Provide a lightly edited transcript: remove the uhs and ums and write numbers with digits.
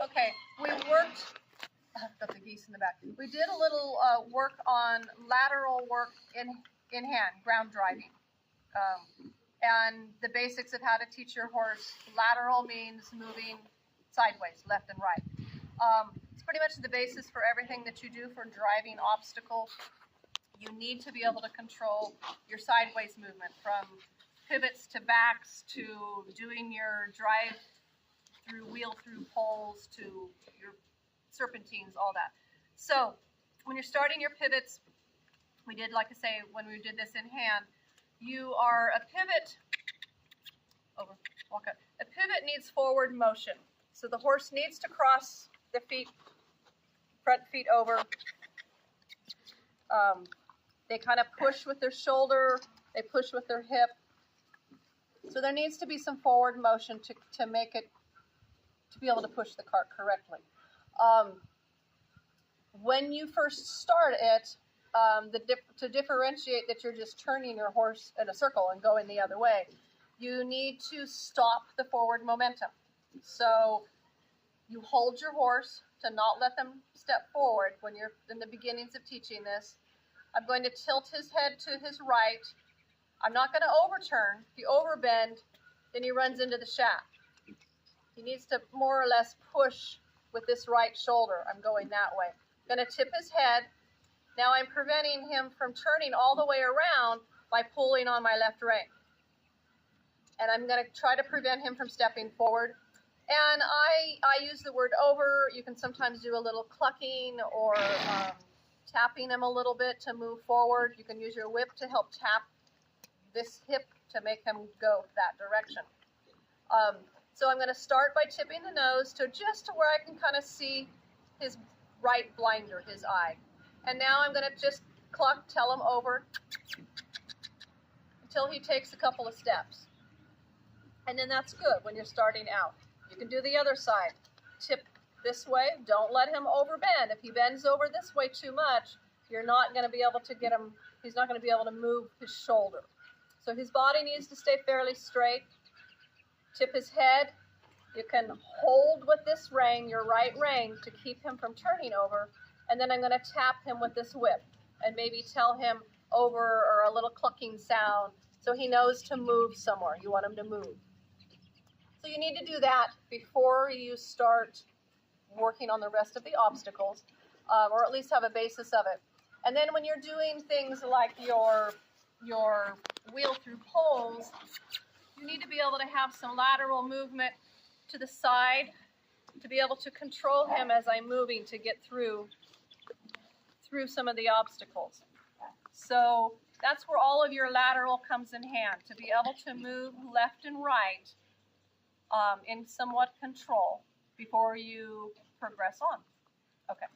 Okay, we worked, got the geese in the back. We did a little work on lateral work in hand, ground driving. And the basics of how to teach your horse. Lateral means moving sideways, left and right. It's pretty much the basis for everything that you do for driving obstacles. You need to be able to control your sideways movement, from pivots to backs to doing your drive through wheel through poles to your serpentines, all that. So when you're starting your pivots, we did, like I say, when we did this in hand, you are a pivot, over, walk up. A pivot needs forward motion. So the horse needs to cross the feet, front feet over. They kind of push with their shoulder, they push with their hip. So there needs to be some forward motion to make it, to be able to push the cart correctly. When you first start it, to differentiate that you're just turning your horse in a circle and going the other way, you need to stop the forward momentum. So you hold your horse to not let them step forward when you're in the beginnings of teaching this. I'm going to tilt his head to his right. I'm not going to overturn. If you overbend, then he runs into the shaft. He needs to more or less push with this right shoulder. I'm going that way. I'm going to tip his head. Now I'm preventing him from turning all the way around by pulling on my left rein. And I'm going to try to prevent him from stepping forward. And I use the word over. You can sometimes do a little clucking or tapping him a little bit to move forward. You can use your whip to help tap this hip to make him go that direction. So I'm going to start by tipping the nose to just to where I can kind of see his right blinder, his eye. And now I'm going to just cluck, tell him over until he takes a couple of steps. And then that's good when you're starting out. You can do the other side. Tip this way. Don't let him overbend. If he bends over this way too much, you're not going to be able to get him, he's not going to be able to move his shoulder. So his body needs to stay fairly straight. Tip his head. You can hold with this rein, your right rein, to keep him from turning over. And then I'm going to tap him with this whip and maybe tell him over or a little clucking sound so he knows to move somewhere. You want him to move. So you need to do that before you start working on the rest of the obstacles, or at least have a basis of it. And then when you're doing things like your wheel through poles, you need to be able to have some lateral movement to the side to be able to control him as I'm moving to get through some of the obstacles. So that's where all of your lateral comes in hand, to be able to move left and right in somewhat control before you progress on. Okay.